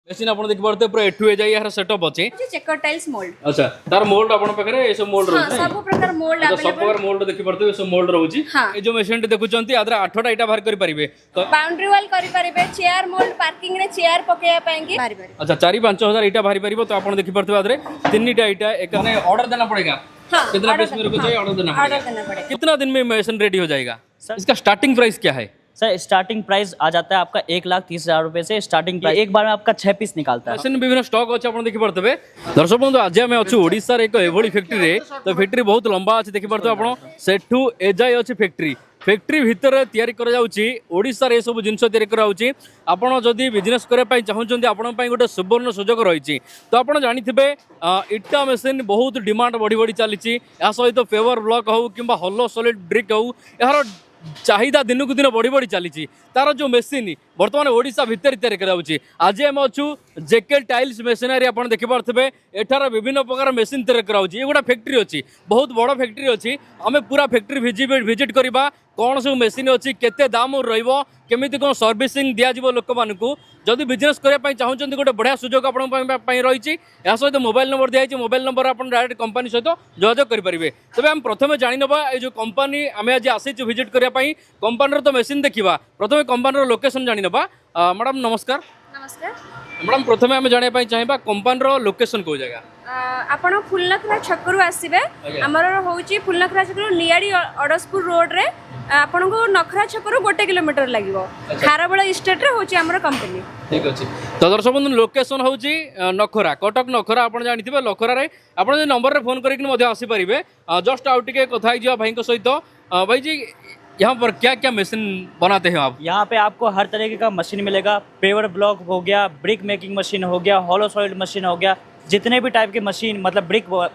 Machine आपण देखि पारते पूरा एठु ए जाई यार सेटअप अछि चेकर टाइल्स मोल्ड। अच्छा तार मोल्ड आपण पाखरे ए सब मोल्ड रहउछि सब प्रकार मोल्ड सब प्रकार मोल्ड देखि पारते ए सब मोल्ड रहउछि ए जो मेसिन देखुचंती आदरा 8टा इटा बाहर करि परिबे बाउंड्री वॉल करि परिबे चेयर मोल्ड पार्किंग रे चेयर पकेया पाएंगे बाहर परिबे। अच्छा 4-5 इटा बाहर परिबो तो आपण देखि पारते आदरे 3टा इटा एकने ऑर्डर देना पड़ेगा। कितना पीस मेरे को चाहिए ऑर्डर देना पड़ेगा। कितना दिन में मेसिन रेडी हो जाएगा? इसका स्टार्टिंग प्राइस क्या है? सर स्टार्टिंग प्राइस आ जाता है आपका 1,30,000 रुपए से स्टार्टिंग प्राइस एक बार में आपका 6 पीस निकालता है। मेसिन विभिन्न स्टॉक अच्छे आप देखि पारते दर्शक बंधु आज आम अच्छे ओडिशा रे एक एभली फैक्ट्री रे तो फैक्ट्री बहुत लंबा अच्छे देखि पारते आपण सेठू एजाय अच्छे फैक्ट्री फैक्ट्री भितर तैयारी करा जाउची ओडिशा रे सब जिंस तैयारी करा जाउची। आपण जदि बिजनेस करे पई चाहुचंती आपण पई गोटे सुवर्ण सुजोग रहिची तो आपण जानिथिबे इटा मेसिन बहुत डिमांड बढ़ी बढ़ी चलीची या सहित पेवर ब्लॉक हो किंबा हॉलो सॉलिड ब्रिक हो यार चाहिदा दिन को दिन बढ़ी बढ़ी चली तार जो मेसीन बर्तमान ओडिशा भितर तैयारी कराउची। आज हम अच्छू जेके टाइल्स मेसिनरी आप देखिपे एठार विभिन्न प्रकार मेसीन तैयारी कराउची। ये गोटा फैक्ट्री अच्छी बहुत बड़ फैक्ट्री अच्छी आम पूरा फैक्ट्री विजिट करवा कौन सब मेसीन अच्छी केते दाम रहिबो केमिति कौन सर्विसिंग दिया जिवो लोक मानकू जदि बिजनेस करने चाहते गोटे बढ़िया सुजोग आपंपाई रही सहित मोबाइल नंबर दिखाई मोबाइल नंबर आप डायरेक्ट कंपनी सहित जोगाजोग करेंगे। तेज आम प्रथम जाणवा ये जो कंपनी आम आज आसी विजिट करने कंपनी तो मेसीन देखा प्रथम कंपनी लोकेशन जाणवा। मैडम नमस्कार। नमस्कार मैडम प्रथम आम जानापी चाहिए कंपनी लोकेशन कौ जगह आपण फुलनखरा छकरू आसीबे हमर होउची फुलनखरा छकरू नियाडी अडसपुर रोड रे आपण को नखरा छकरू 1 किलोमीटर लागिवो खारबळ स्टेट रे होउची हमर कंपनी। ठीक अछि तो दर्शक बंधु लोकेशन होउची नखरा कटक नखरा आपण जानिथिबे नखरा रे आपण जे नंबर रे फोन करिक मध्ये आसी परिबे जस्ट आउट के कथा hi जिया भाई को सहित भाई जी यहाँ पर क्या क्या मशीन बनाते हैं आप? यहाँ पे आपको हर तरीके का मशीन मिलेगा। पेवर ब्लॉक हो गया, ब्रिक मेकिंग मशीन हो गया, हॉलो सॉलिड मशीन हो गया, जितने भी टाइप के मशीन मतलब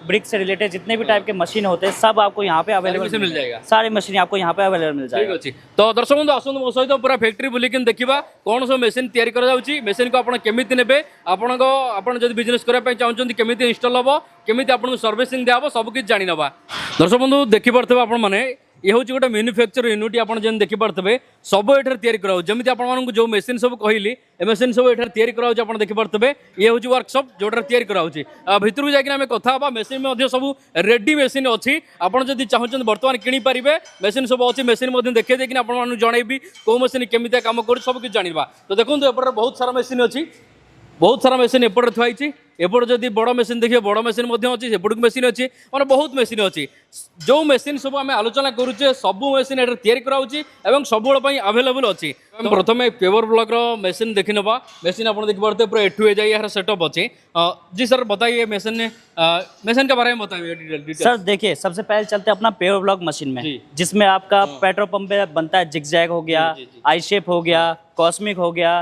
ब्रिक से रिलेटेड जितने भी टाइप के मशीन होते हैं सब आपको यहाँ पे अवेलेबल मिल जाएगा। सारी मशीन आपको यहाँ पे अवेलेबल मिल जाएगा। ठीक अच्छी तो दर्शक बंधु आसନ୍ତୁ ମୋ ସହିତ पूरा फैक्ट्री बुलिकिन देखिबा कौन सब मशीन तैयारी करा जाउची मशीन को आपण केमिति नेबे आपण जदि बिजनेस करै पय चाहउछन्ती केमिति इंस्टॉल होबो केमिति आपण सर्विसिंग दियाबो सब किछ जानि नबा। दर्शक बंधु देखि परथबे आपण माने ये हूँ गोटे मैन्युफैक्चर यूनिट आप देखिपे सब ये तैयारी कराओ जमी आपको जो मेसीन सब कहली ए मेसीन सब ये तैयारी कराओ देखिपे ये हूँ वर्कशॉप जोटा तैयारी कराओ भितर को जाकर कथा मेसीन सब रेडी मेसीन अच्छी आपड़ जब चाहते बर्तमान किनीपारे मेसीन सब अच्छी मेसीन देखे देकिन आपको जनइबी कौ मेसीन केमी कम कर सब किसी जाना। तो देखो एपटे बहुत सारा मेसीन अच्छी बहुत सारा मेसीन एपटे थुआई एपटे जब बड़ मेसीन देखिए बड़ मेसीन अच्छी सेपट मेसीन अच्छी मैंने बहुत मेसीन अच्छी जो मेसीन सब आम आलोचना करुचे सब मेसीन तैयारी कराऊँगी सब अवेलेबल अच्छी। प्रथम पेवर ब्लॉक मेसीन देखी नवा मेसीन आप देखिए पूरा एठु ए जाई यार सेटअप अच्छी। जी सर बताइए मेसीन मेसीन के बारे में बताइए सर। देखिए सबसे पहले चलते अपना पेवर ब्लॉक मशीन में जिसमें आपका पेट्रोल पंप पे बनता है जिगजैग हो गया, आई शेप हो गया, कॉस्मिक हो गया,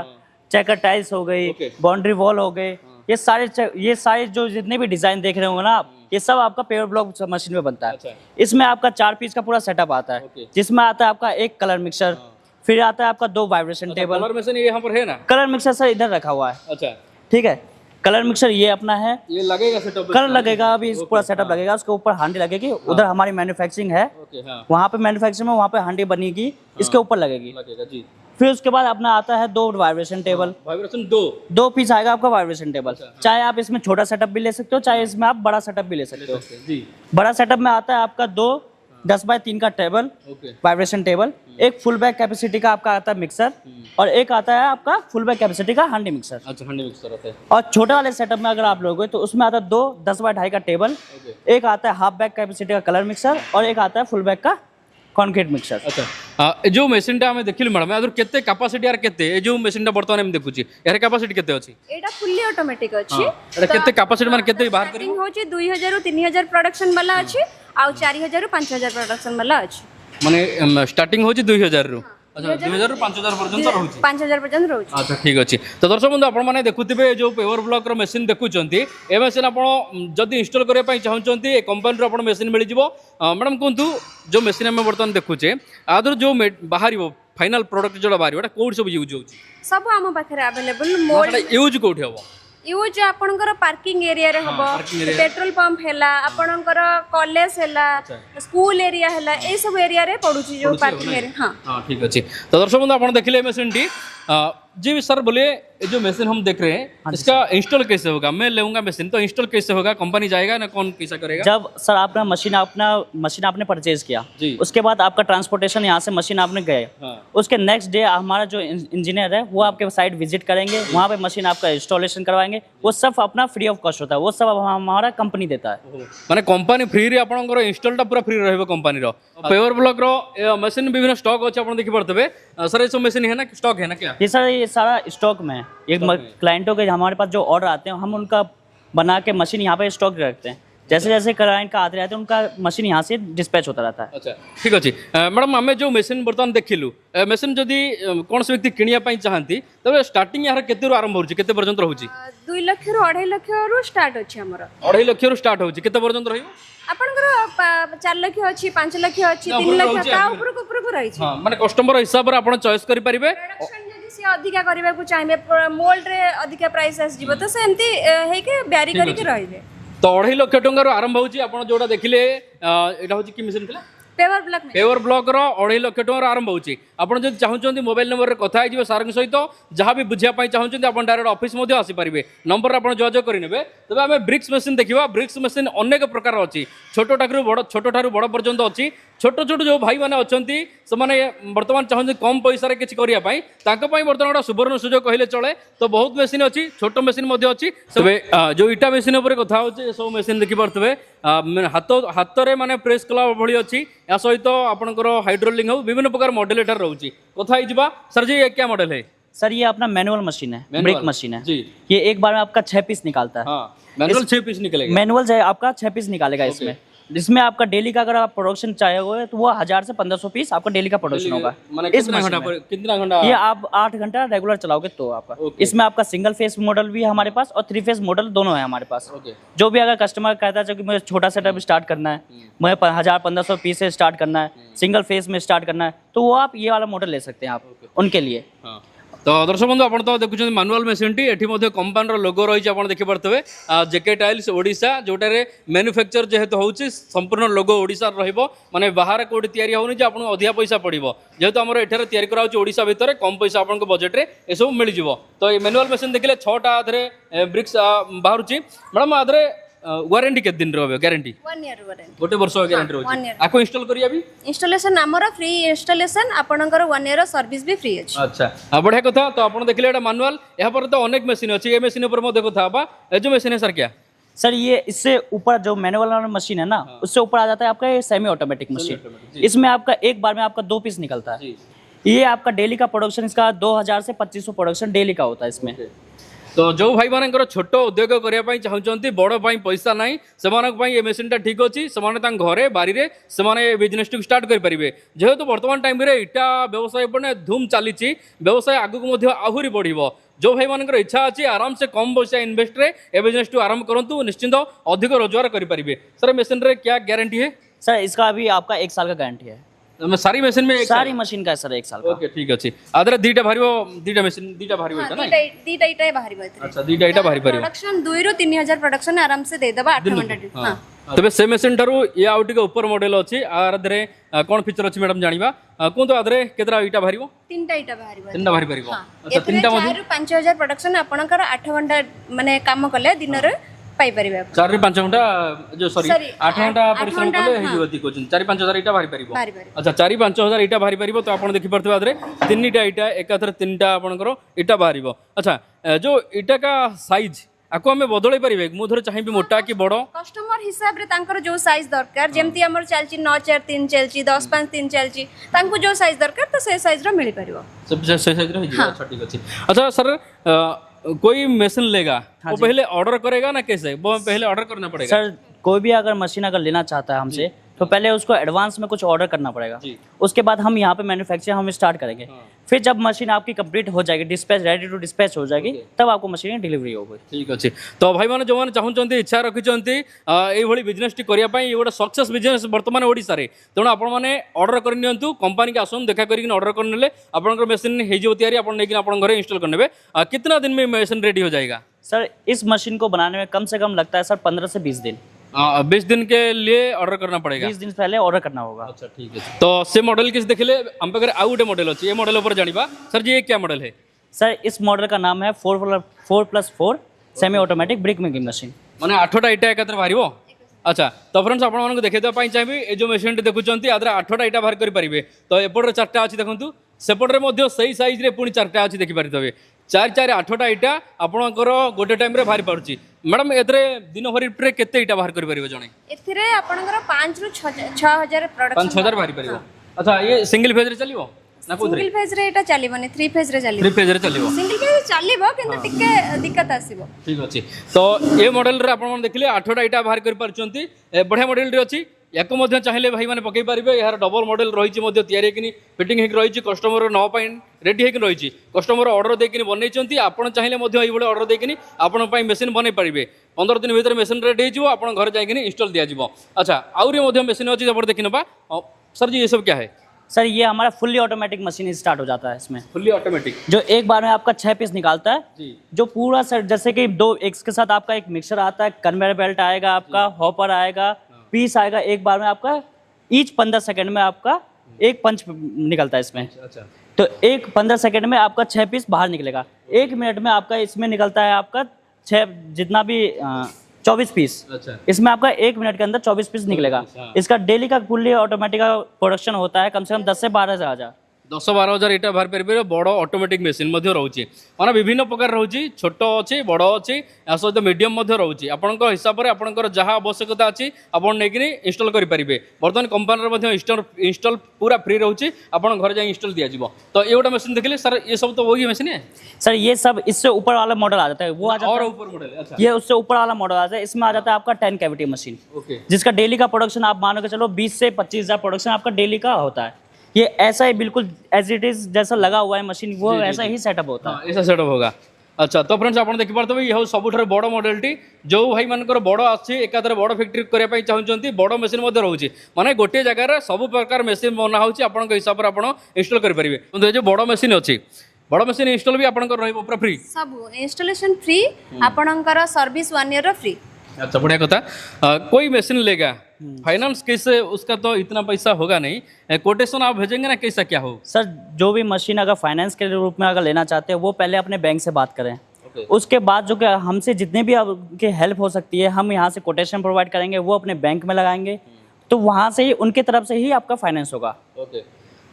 चेकर टाइल्स हो गई, बाउंड्री वॉल हो गए, ये सारे जो जितने भी डिजाइन देख रहे होंगे ना आप ये सब आपका पेवर ब्लॉक मशीन में बनता है। अच्छा। इसमें आपका 4 पीस का पूरा सेटअप आता है जिसमें आता है आपका एक कलर मिक्सर फिर आता है आपका 2 वाइब्रेशन टेबल। कलर मिक्सर यहाँ पर है ना? कलर मिक्सर सर इधर रखा हुआ है। अच्छा ठीक है कलर मिक्सर ये अपना है ये लगेगा सेटअप कलर लगेगा अभी पूरा सेटअप लगेगा उसके ऊपर हांडी लगेगी उधर हमारी मैन्युफैक्चरिंग है वहाँ पे मैन्युफैक्चरिंग में वहाँ पे हांडी बनेगी इसके ऊपर लगेगी। फिर उसके बाद अपना आता है 2 वाइब्रेशन टेबल वाइब्रेशन 2 पीस आएगा आपका वाइब्रेशन टेबल। चाहे आप इसमें छोटा सेटअप भी ले सकते हो चाहे इसमें आप बड़ा सेटअप भी ले सकते हो। बड़ा सेटअप में आता है आपका 2 10x3 का टेबल वाइब्रेशन टेबल, एक फुल बैग कैपेसिटी का आपका आता है मिक्सर और एक आता है आपका फुल बैग कैपेसिटी का हांडी मिक्सर। अच्छा हांडी मिक्सर आता है। और छोटे वाले सेटअप में अगर आप लोगे तो उसमें आता है 2 10x2.5 का टेबल, एक आता है हाफ बैग कैपेसिटी का कलर मिक्सर और एक आता है फुल बैग का कॉन्क्रीट मिक्सर। अच्छा जो मेसीन टा हमें देखिलु मैडम यार केते कैपेसिटी यार केते ए जो मेसीन टा वर्तमान हम देखुची यार कैपेसिटी केते अछि? एटा फुल्ली ऑटोमेटिक अछि। एटा केते कैपेसिटी माने केते बाहर करी होची 2000 रु 3000 प्रोडक्शन वाला अछि आ 4000 रु 5000 प्रोडक्शन वाला अछि। माने स्टार्टिंग होची 2000 रु अच्छा 2000 रु 5000 पर्यंत रहउची 5000 पर्यंत रहउची। अच्छा ठीक अछि। तो दर्शक बंधु आपण माने देखुथिबे जो पेवर ब्लॉक रो मेसीन देखुचंती ए मेसीन आपण जदी इंस्टॉल करे पई चाहउचंती ए कंपनी रो आपण मेसीन मिलि जिवो। मैडम कोंतु जो मेसीन हम वर्तमान देखुचे आदर जो बाहरिबो फाइनल प्रोडक्ट जो बाहरिबो एटा कोड सब यूज होची सब हम पाखरे अवेलेबल मोल्ड यूज कोठी हबो यूज आपणकर पार्किंग एरिया रे हबो पेट्रोल पंप हैला आपणकर कॉलेज हैला स्कूल एरिया हैला ए सब एरिया रे पडुची जो पार्किंग एरिया। हां ठीक अछि। तो दर्शक बंधु आपण देखिले मेसिन टी जी सर बोलिए, ये जो मशीन हम देख रहे हैं इसका इंस्टॉल कैसे होगा? मैं लूंगा मशीन तो इंस्टॉल कैसे होगा? कंपनी जाएगा ना कौन कैसा करेगा? जब सर आपका मशीन आपने परचेज किया, जी। उसके बाद आपका ट्रांसपोर्टेशन यहाँ से मशीन आपने गए, हाँ। उसके नेक्स्ट डे हमारा जो इंजीनियर है वो आपके साइट विजिट करेंगे, वहाँ पे मशीन आपका इंस्टॉलेशन करवाएंगे। वो सब अपना फ्री ऑफ कॉस्ट होता है, वो सब हमारा कंपनी देता है। माने कंपनी फ्री रे आपनकर इंस्टॉलटा पूरा फ्री रहबो कंपनी रो। पेवर ब्लॉक रो मशीन विभिन्न स्टॉक अछि आपण देखि परतबे। सर ये सब मशीन है ना, स्टॉक है ना क्या? ये सर ये सारा स्टॉक में है। एक क्लाइंटों के हमारे पास जो ऑर्डर आते हैं हम उनका बना के मशीन यहाँ पे स्टॉक रखते हैं। जैसे जैसे क्लाइंट का आते रहते हैं उनका मशीन यहाँ से डिस्पैच होता रहता है। अच्छा ठीक अच्छे मैडम, आम जो मशीन बर्तमान देखिलु मशीन जदि कौन से व्यक्ति किनिया चाहती तबे स्टार्टिंग यार केते आरंभ होउची, केते पर्यंत रहउची? 2 लाख रु 2.5 लाख रु स्टार्ट अछि हमर। 2.5 लाख रु स्टार्ट होउची, केते पर्यंत रहियो? आपनकर 4 लाख अछि, 5 लाख अछि, 3 लाख ता ऊपर को रही छै। हां माने कस्टमर हिसाब रे आपण चॉइस करि परिबे। प्रोडक्शन जदि से अधिका करबा को चाहिबे, मोल्ड रे अधिका प्राइस आस जिवो तो से एमती हे के ब्यारी करि के रहिबे। तो 2.5 लाख टंकार आरंभ होउची। आपण जोडा देखिले एटा होची कि मशीन थिला पेवर ब्लॉक में पेवर ब्लॉक रो 2.5 लाख टंकार आरंभ होउची। आपण जदि चाहुचंती मोबाइल नंबर रे कथा आइ जिवो सारंग सहित जहां भी बुझिया पई चाहुचंती आपण डायरेक्ट ऑफिस मध्ये आसी परिबे। नंबर रे आपण जोजो करि नेबे। तबे हमें ब्रिक्स मशीन देखिबा। ब्रिक्स मशीन अनेक प्रकार अछि, छोटो टाकरू बड़, छोटो ठारू बड़ पर्यंत अछि। छोटो छोटो जो भाई माने अछंती से माने वर्तमान चाहते कम पैसा रे किछि करिया पई तांको पई वर्तमान गोटा सुवर्ण सुजोग कहले चले। तो बहुत मशीन अछि, छोटो मशीन मध्ये अछि। तबे जो इटा मशीन ऊपर कथा होचे सब मशीन देखि परतबे हाथ रे माने प्रेस कला भली अछि। या सहित आपनकर हाइड्रोलिक हो विभिन्न प्रकार मॉडल एटार रहउची। कथा आइ जिबा सर जी, ये क्या मॉडल है? सर ये अपना मैनुअल मशीन है, ब्रिक मशीन है जी। ये एक बार में आपका 6 पीस निकालता है। हाँ, मैनुअल 6 पीस निकलेगा। मैनुअल जो है आपका 6 पीस निकालेगा इसमें। जिसमें आपका डेली का अगर आप प्रोडक्शन चाहिए तो वो 1000 से 1500 पीस आपका डेली का प्रोडक्शन होगा। माने इस कितना घंटा कितना घंटा? ये आप 8 घंटा रेगुलर चलाओगे तो आपका इसमें आपका सिंगल फेस मॉडल भी है हमारे पास और 3 फेस मॉडल दोनों है हमारे पास। जो भी अगर कस्टमर कहता है कि मुझे छोटा सेटअप स्टार्ट करना है, मुझे 1000-1500 पीस से स्टार्ट करना है, सिंगल फेस में स्टार्ट करना है, तो वो आप ये वाला मॉडल ले सकते हैं आप उनके लिए। तो दर्शक बंधु आप तो देखुं मानुआल मेसीन टी एठी कंपानी लोगो रही आप देखि पारे जेके टाइल्स ओडिशा जोटार मैन्युफैक्चर जेहेतु होची संपूर्ण लोगो ओडिशा रहिबो। माने बाहर कोडी तयारी होनी जे आपन अधिका पैसा पड़िबो, जेहेतु हमर एठारे तयारी करा होची ओडिशा भितर कम पैसा आपन बजेट रे ए सब मिल जिवो। तो ये मैनुअल मेसीन देखिले 6टा आधरे ब्रिक्स बाहरुची। मैडम आधरे वारंटी केते दिन रहबे? गारंटी 1 ईयर वारंटी, गोटे वर्ष गारंटी रहउची। आको इंस्टॉल करिया भी इंस्टॉलेशन हमर फ्री इंस्टॉलेशन, आपनकर 1 ईयर सर्विस भी फ्री अछि। अच्छा बढ़िया कथा। तो आपन देखिले एटा मैनुअल, यहाँ पर तो अनेक मशीन अछि। ए मशीन ऊपर मो कथा बा ए जो मशीन है सर क्या? सर ये इससे ऊपर जो मैनुअल वाला मशीन है ना, उससे ऊपर आ जाता है आपका ये सेमी ऑटोमेटिक मशीन। इसमें आपका एक बार में आपका 2 पीस निकलता है। ये आपका डेली का प्रोडक्शन इसका 2000 से 2500 प्रोडक्शन डेली का होता है इसमें। तो जो भाई मानकर छोट उद्योग करने चाहते बड़ पैसा ना से ये मेसीनटा ठीक अच्छी से घरे बारी से बिजनेस टी स्टार्ट करेंगे। जेहेतु वर्तमान टाइम रे इटा व्यवसाय पर धूम चली व्यवसाय आगक आहरी बढ़। जो भाई मानकर इच्छा अच्छी आराम से कम पैसा इन्वेस्ट रे ए बिजनेस टू आरंभ करूँ, निश्चिंत अधिक रोजगार करेंगे। सर मेसीन रे क्या गारंटी है? सर इसका अभी आपका 1 साल का गारंटी है। सारी मशीन में सारी मशीन का है सर 1 साल का। ओके ठीक अच्छे। आदरे दीटा भारीबो, दीटा मशीन दीटा भारीबो ना? दीटा इटा बाहरी अच्छा दीटा इटा भारी परिबो। प्रोडक्शन 2 ରୁ 3000 प्रोडक्शन आराम से दे दबा 8 घंटा। हां तबे से मशीन टारू ये आउ टिके ऊपर मॉडल अछि। आदरे कोन फीचर अछि मैडम जानिबा कोन? तो आदरे केतरा इटा भारीबो? 3टा इटा बाहरी। 3टा भारी परिबो। अच्छा 3टा मध्ये 4 ରୁ 5000 प्रोडक्शन आपनकर 8 घंटा माने काम कले दिन रे पाई परिबे। 4 ରୁ 5 घंटा जो सॉरी 8 घंटा परिश्रम कले हे जीवती कोचिन 4-5 हजार इटा भारी परिबो। अच्छा 4-5 हजार इटा भारी परिबो। तो आपण देखि परथबे आदरे 3टा इटा एकाथरे 3टा आपनकर इटा भारीबो। अच्छा जो इटा का साइज आको हमें बदलै परिबे? मु धर चाहिबी मोटा कि बड़ो कस्टमर हिसाब रे तांकर जो साइज दरकार, जेमती हमर चलची 9-4-3 चलची, 10-5-3 चलची, तांको जो साइज दरकार तो से साइज रो मिली परिबो। सब से साइज रो हिजो। अच्छा ठीक अछि। अच्छा सर कोई मशीन लेगा वो पहले ऑर्डर करेगा ना कैसे? वो पहले ऑर्डर करना पड़ेगा? सर कोई भी अगर मशीन अगर लेना चाहता है हमसे तो पहले उसको एडवांस में कुछ ऑर्डर करना पड़ेगा। उसके बाद हम यहाँ पे मैन्युफैक्चर हम स्टार्ट करेंगे। फिर जब मशीन आपकी कंप्लीट हो जाएगी, डिस्पैच रेडी टू डिस्पैच हो जाएगी, तब आपको मशीन डिलीवरी होगी। ठीक अच्छे। तो भाई मैंने जो मैंने चाहते इच्छा रखिंट ये बिजनेस टी करने गोटे सक्सेस बिजनेस बर्तमान ओडिशा रे। तेणु आपण मैंने ऑर्डर कर नियंतु, कंपनी के आसन देखा करके ऑर्डर करने आपंकर मशीन हो तैयारी आप घर इंस्टॉल करने। कितना दिन में मशीन रेडी हो जाएगा? सर इस मशीन को बनाने में कम से कम लगता है सर 15 से 20 दिन। 20 दिन के लिए ऑर्डर करना पड़ेगा? 20 दिन पहले ऑर्डर करना होगा। अच्छा ठीक है। तो से मॉडल किस देखिले हम पाखे आउ गोटे मॉडल अच्छी, ये मॉडल ऊपर जानिबा। सर जी ये क्या मॉडल है? सर इस मॉडल का नाम है 4+4 semi automatic brick making machine. माने 8टा इटा एकात्र बाहरिबो। अच्छा तो फ्रेंड्स आपण मानको देखैतो पई चाहिबे ए जो मशीन देखुचंती आदरा 8टा इटा बाहर करि परिबे। तो एपटर 4टा अछि देखंतु सेपटर मध्ये सही साइज रे पुनी 4टा अछि देखि परितबे। 4 8टा इटा आपणकर गोटे टाइम रे बाहर पारुची। मैडम एतरे दिन भरी रे केते इटा बाहर करि परिबे जणे? एथिरे आपणकर 5 रु 6000 प्रोडक्शन 5000 बाहर परिबो। अच्छा ये सिंगल फेज रे चलिबो ना कोथरे? सिंगल फेज रे एटा चलिबोनी 3 फेज रे चलिबो। 3 फेज रे चलिबो। सिंगल फेज चलिबो किंतु टिके दिक्कत आसीबो। ठीक अछि। तो ए मॉडल रे आपण देखले 8टा इटा बाहर करि परचंती बढ़िया मॉडल रे अछि। याको मध्य चाहिए भाई मैंने पकई पारे यार डबल मॉडल रही या फिटिंग रही कस्टमर न रेडी होकर रही कस्टमर ऑर्डर देकिन बनई आपड़ चाहिए ऑर्डर देकिन आपण मेसीन बनई पारे 15 दिन भीतर मेसीन रेडी हो आप घर जाइए इंस्टॉल दिज्व। अच्छा आउरी मेसीन अच्छी देखी ना सर जी ये सब क्या है? सर ये हमारा फुल्ली ऑटोमेटिक मशीन स्टार्ट हो जाता है इसमें। फुल्ली ऑटोमेटिक जो एक बार में आपका 6 पीस निकालता है जी। जो पूरा सर जैसे कि 2 एक्स के साथ आपका एक मिक्सर आता है, कन्वेयर बेल्ट आएगा, आपका हॉपर आएगा, पीस आएगा। एक बार में आपका ईच 15 सेकंड में आपका एक पंच निकलता है इसमें। अच्छा तो एक 15 सेकंड में आपका 6 पीस बाहर निकलेगा। 1 मिनट में आपका इसमें निकलता है आपका 6 जितना भी 24 पीस। अच्छा इसमें आपका 1 मिनट के अंदर 24 पीस निकलेगा। इसका डेली का फुल्ली ऑटोमेटिक का प्रोडक्शन होता है कम से कम 10 से 12 हजार 10-12 इटा बाहर पारे बड़ ऑटोमेटिक मेसीन रोचे माना विभिन्न प्रकार रोचे छोट अच्छी बड़ अच्छी या सहित मीडियम रोचे आपण हिसाब से आपंकर जहाँ आवश्यकता अच्छी आप इंस्टॉल करेंगे। बर्तमान कंपनी इंस्टॉल पूरा फ्री रोचे आप घर जाए इंस्टॉल दिज्व। तो ये गोटे मेसीन देखिए सर ये सब तो वही मेसीन है सर। ये सब इससे ऊपर वाला मॉडल आ जाता है वो आ जाता और है ऊपर मॉडल। अच्छा ये उससे ऊपर वाला मॉडल आ जाता है। इसमें आ जाता है आपका 10 कैविटी मशीन जिसका डेली का प्रोडक्शन आप मानो के चलो 20 से 25 हजार प्रोडक्शन आपका डेली का होता है। ये ऐसा ही बिल्कुल एज इट इज जैसा लगा हुआ है मशीन वो ऐसा ही सेटअप होता है। ऐसा सेटअप होगा। अच्छा तो फ्रेंड्स आप देखी पार्थे ये सब बड़ मॉडलटी जो भाई मानकर बड़ आसी एकाधर बड़ फैक्ट्री करने चाहते बड़ मेसीन रोचे माने गोटे जगह सब प्रकार मेसीन बना हो हिसाब से आप इंस्टॉल करेंगे। जो बड़ मेसीन अच्छी बड़ मेसीन इंस्टॉल भी आपंकर पूरा फ्री सब इंस्टॉलेशन फ्री आपणकर सर्विस 1 ईयर फ्री। अच्छा बढ़िया कथा। कोई मशीन लेगा फाइनेंस कैसे उसका तो इतना पैसा होगा नहीं, कोटेशन आप भेजेंगे ना कैसा क्या हो? सर जो भी मशीन अगर फाइनेंस के रूप में अगर लेना चाहते हैं वो पहले अपने बैंक से बात करें। उसके बाद जो कि हमसे जितने भी आपके हेल्प हो सकती है हम यहाँ से कोटेशन प्रोवाइड करेंगे, वो अपने बैंक में लगाएंगे तो वहाँ से ही उनके तरफ से ही आपका फाइनेंस होगा।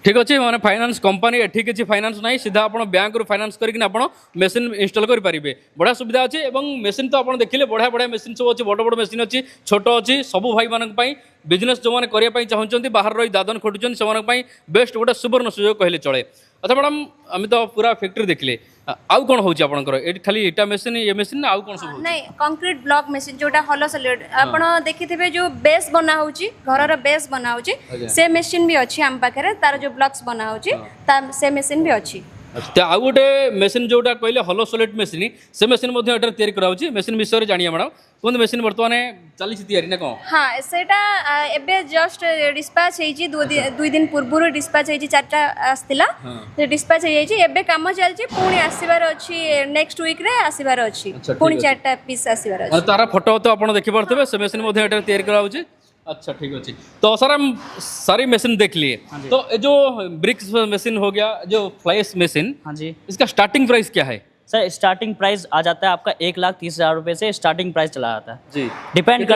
ठीक अच्छे मैंने फाइनेंस कंपनी एठी किसी फाइनेंस ना सीधा आप बैंक रू फाइनेंस करके आप मेसीन इंस्टॉल करेंगे। बढ़िया सुविधा अच्छी और मेसीन तो आप देखिए बढ़िया बढ़िया मेसीन सब अच्छी बड़ बड़ मेसीन अच्छी छोट अच्छी सब भाई मानी बिजनेस जो मैंने करने चाहते बाहर रही दादन खटुच्च से बेस्ट गोटे सुवर्ण सुजोग कहले चले। अच्छा मैडम आम तो पूरा फैक्ट्री देखले आउ कौन होची आपनकर ए खाली इटा मशीन ये मशीन ना आउ कौन सब नहीं कंक्रीट ब्लॉक मशीन जोटा हॉलो सॉलिड आपण देखिथिबे जो बेस बना होची घरर बेस बना होची से मशीन भी अछि हम पाखरे तार जो ब्लॉक्स बना होची ता से मशीन भी अछि। तो आउ गोटे मेसीन जोटा कहले हॉलो सॉलिड मशीन से मशीन मध्ये एटर तयारी कराउची मशीन विषय जानिया मैडम कोन मशीन वर्तमान चली तैयारी ना कोन? हाँ सेटा एबे जस्ट डिस्पैच हेची 2 दिन पूर्व डिस्पैच हेची 4टा आस्तिला से डिस्पैच हेची एबे काम चलची पुणी आसीबार अछि नेक्स्ट वीक रे आसीबार अछि पुणी 4टा पीस आसीबार अछि। तारा फोटो तो आपण देखि परथबे से मशीन मध्ये एटर तयारी कराउची। अच्छा ठीक अच्छे। तो सर हम सारी मशीन देख लिए तो जो ब्रिक्स मशीन हो गया जो फ्लैश मशीन हाँ जी इसका स्टार्टिंग प्राइस क्या है? सर स्टार्टिंग प्राइस आ जाता है आपका 1,30,000 रुपये से स्टार्टिंग प्राइस चला जाता है जी। डिपेंड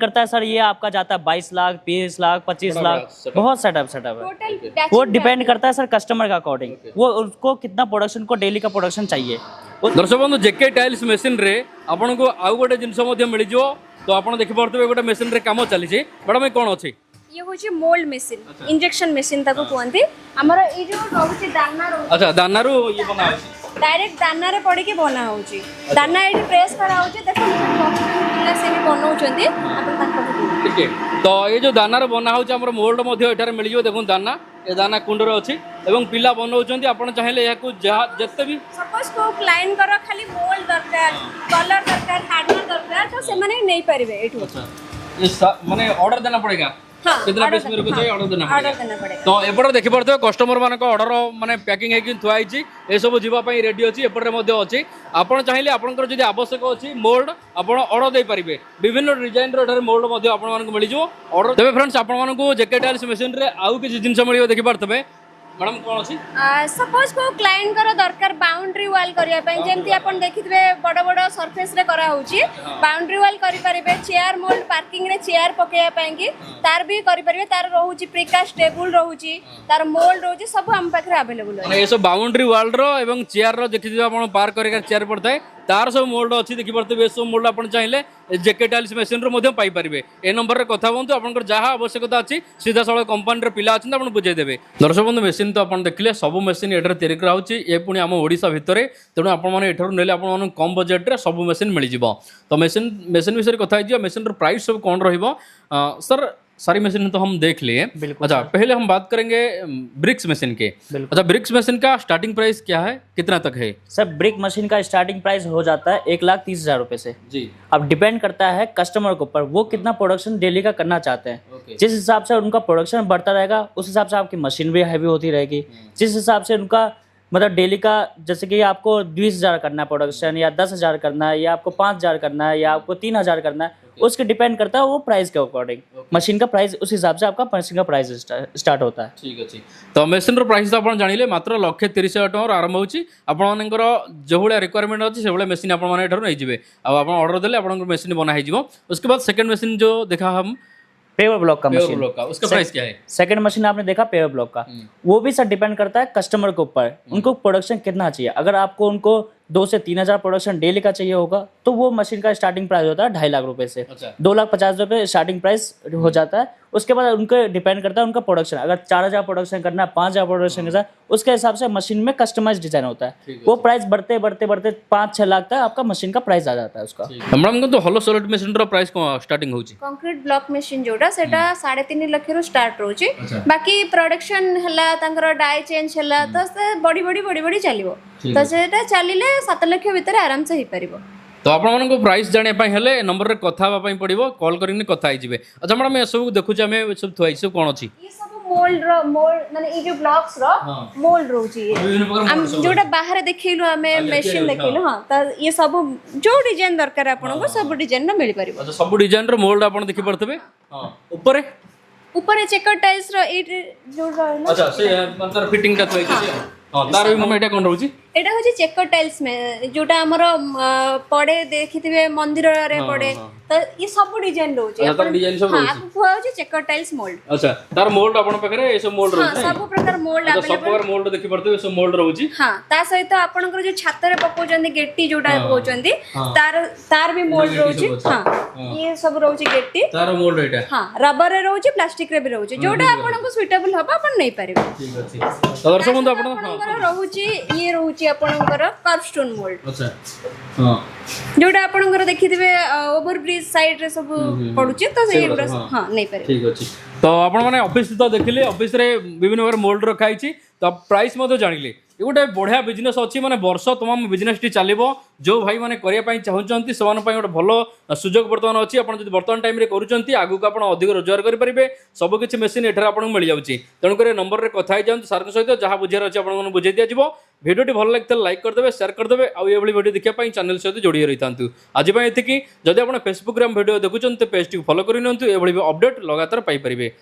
करता है सर ये आपका जाता है 22 लाख 20 लाख 25 लाख बहुत सेटअप है वो डिपेंड करता है सर कस्टमर का अकॉर्डिंग वो उसको कितना प्रोडक्शन को डेली का प्रोडक्शन चाहिए। दर्शक बंधु जेके टाइल्स मशीन रे आपन को आउ गोटे जिनस मध्ये मिल जो तो आप देखि पारथबे गोटे मशीन रे काम चली छी मैडम ये कोन अछि? ये होची मोल्ड मशीन इंजेक्शन मशीन ताको कहंती हमर ई जो रहउची दाना रहउची। अच्छा दाना रो ये बना होची डायरेक्ट दाना रे पड़ी के बना होची दाना एठी प्रेस करा होची देखो पिला से भी बनाउचंती अपन ताको ठीक है। तो ये जो दाना रो बना होची हमर मोल्ड मध्ये एठार मिल जो देखो दाना ए दाना कुंड रो अछि एवं पिला बनाउचंती आपण चाहेले याकू जत्ते भी सपोज को क्लाइंट करो खाली मोल्ड दरकार कलर दरकार हार्डनर दरकार तो से माने नहीं परिबे एठू। अच्छा ये माने ऑर्डर देना पड़ेगा कितना पीस मेरे को चाहिए ऑर्डर देना पड़ेगा। तो एपटे देखि परथबे कस्टमर मानक ऑर्डर माने पैकिंग हेकि थुआ आइची ए सब जीवा पई रेडी अछि एपटे मध्ये अछि आपण चाहिले आपनकर जदि आवश्यक अछि मोल्ड आपण ऑर्डर दे परिबे विभिन्न डिजाइन रो एठार मोल्ड मध्ये आपण मानक मिलि जो ऑर्डर तबे फ्रेंड्स आपण मानक जेके टाइल्स मशीन रे आउ कि जिंस मिलियो देखि परथबे मैडम कौन अछि सपोज को क्लाइंट कर दरकार बाउंड्री वॉल करिया पई जेमति अपन देखितबे बड़ बड़ सरफेस रे करा होउची बाउंड्री वॉल करि परिबे चेयर मोल्ड पार्किंग रे चेयर पकेया पई कि तार भी करि परिबे तार रहउची प्रीकास्ट टेबल रहउची तार मोल्ड रहउची सब हम पाखरे अवेलेबल माने ये सब बाउंड्री वॉल रो एवं चेयर रो देखिथिबे आपण पार करिका चेयर पड़ताय तार सब मोल्ड अछि देखि परते सब मोल्ड आपण चाहिले जेके टाइल्स मशीन रो मध्ये पाई परिबे ए नंबर रे कथा बंतु आपनकर जहा आवश्यकता अछि सीधा सळ कंपनी रे पिला अछि आपण बुझाई देबे दर्शक बंधु मशीन तो आपण देखले सब मशीन एठर तयारी करा होछि ए पुनी हम ओडिसा भितरे तेणु आपण माने एठर नेले आपण माने कम बजट रे सब मशीन मिलि जिवो तो मशीन विषय कथा हिजियो मशीन रो प्राइस सब कोन रहिबो सर सारी मशीन तो हम देख लिए अच्छा पहले हम बात करेंगे ब्रिक्स मशीन के अच्छा ब्रिक्स मशीन का स्टार्टिंग प्राइस क्या है कितना तक है सर ब्रिक मशीन का स्टार्टिंग प्राइस हो जाता है 1,30,000 रुपए से जी अब डिपेंड करता है कस्टमर के ऊपर वो कितना प्रोडक्शन डेली का करना चाहते हैं जिस हिसाब से उनका प्रोडक्शन बढ़ता रहेगा उस हिसाब से आपकी मशीन भी हैवी होती रहेगी जिस हिसाब से उनका मतलब डेली का जैसे कि आपको 20,000 करना है प्रोडक्शन या 10,000 करना है या आपको 5,000 करना है या आपको 3,000 करना है उसके डिपेंड करता है वो प्राइस के अकॉर्डिंग मशीन का प्राइस उस हिसाब से आपका मशीन का प्राइस स्टार्ट होता है ठीक अच्छे तो मशीन प्राइस तो आप जानिले मात्र 1,30,000 टଙ୍କା आरंभ होची आपनकर जो भाया रिक्वायरमेंट अच्छी से भाया मशीन आपने आप ऑर्डर देले आपन मशीन बना हो उसके बाद सेकंड मशीन जो देखा हम पेवर ब्लॉक का मशीन ब्लॉक का उसका प्राइस क्या है सेकंड मशीन आपने देखा पेवर ब्लॉक का वो भी सर डिपेंड करता है कस्टमर के ऊपर उनको प्रोडक्शन कितना चाहिए अगर आपको उनको 2 से 3,000 प्रोडक्शन डेली का चाहिए होगा तो वो मशीन का स्टार्टिंग प्राइस होता है 2.5 लाख रुपए से 2,50,000 रुपए स्टार्टिंग प्राइस हो जाता है उसके बाद उनके डिपेंड करता है उनका प्रोडक्शन अगर 4,000 प्रोडक्शन करना है 5,000 प्रोडक्शन करना है उसके हिसाब से मशीन में कस्टमाइज डिजाइन होता है वो प्राइस बढ़ते बढ़ते बढ़ते 5-6 लाख तक आपका मशीन का प्राइस आ जाता है उसका मैडम तो hollow solid machine price starting होची कंक्रीट ब्लॉक मशीन जोटा सेटा 3.5 लाख रु स्टार्ट रोची बाकी प्रोडक्शन हला तांकर डाई चेंज हला तो से बड़ी चलिवो तो सेटा चलिले 7 लाख भीतर आराम से ही परिबो तो आपण प्राइस जाने हेले नंबर रे कथा पड़ो कॉल करें कथा अच्छा मैडम ये सब देखुचे आम सब थुआई सब कौन अच्छी ये सब मोल्ड माने ये जो ब्लॉक्स रो मोल्ड रोची हम जोटा बाहर देखैलु हमें मशीन देखैलु हां त ये सब जो डिजाइन दरकार आपन को सब डिजाइन रो मिल परिबो अच्छा सब डिजाइन रो मोल्ड आपण देखि परतबे हां ऊपर चेकर टाइल्स रो ए जो रहला अच्छा से मतलब फिटिंग का थुआई छी हां तार भी मम एटा कोन रहउची एटा होची चेकर टाइल्स में जोटा हमर पड़े देखिथिबे मंदिर रे पड़े तो ये सब डिजाइन रोची अच्छा तार डिजाइन सब हां तो होची चेकर टाइल्स मोल्ड अच्छा तार मोल्ड आपण पाखरे ए सब मोल्ड रहउची हां सब प्रकार मोल्ड सब प्रकार मोल्ड देखि परतबे सब मोल्ड रहउची हां ता सहित आपनकर जो छात रे पकोचंदी गेट्टी जोटा पकोचंदी तार भी मोल्ड रहउची हां ये सब रहउची गेट्टी तार मोल्ड एटा हां रबर रे रहउची प्लास्टिक रे भी रहउची जोटा आपनको सुटेबल हबा अपन नै पारिबे ठीक अछि तो दर्शक बंधु आपण आपनकर रहउची ये रहउची आपनकर कर्व स्टोन मोल्ड अच्छा हां जोटा आपनकर देखिथिबे ओवर ब्रिज साइड रे सब पडुची तो से हां नै पारिबे ठीक अछि तो आपण माने ऑफिस तो देखिले ऑफिस रे विभिन्न प्रकार मोल्ड रखाई छी तो प्राइस मतो जानिले ये गोटे बढ़िया बिजनेस अच्छी माने वर्ष तमाम बिजनेस टी चलो जो भाई माने करिया पई चाहउचंती समान पई गोटे भलो सुजोग वर्तमान अच्छी आपण जदि वर्तमान टाइम रे करूचंती आगु को आपण अधिक रोजगार करि परिबे सब किछि मशीन एठर आपण मिल जाउची तणु करे नंबर रे कथा जाउंती सर सहित जहा बुझियार अछि आपण बुझाई दिया जिवो भिडियोटी भल लागते लाइक करदेवे शेयर करदेवे आउ ये भिडियो देखिया पई चैनल सहित जोड़ी रहितांतु आज पई एतिकी जदि आपण फेसबुक रे भिडियो देखुचंती पेज टी फॉलो करि नंतु ए भली अपडेट लगातार पाई परिबे।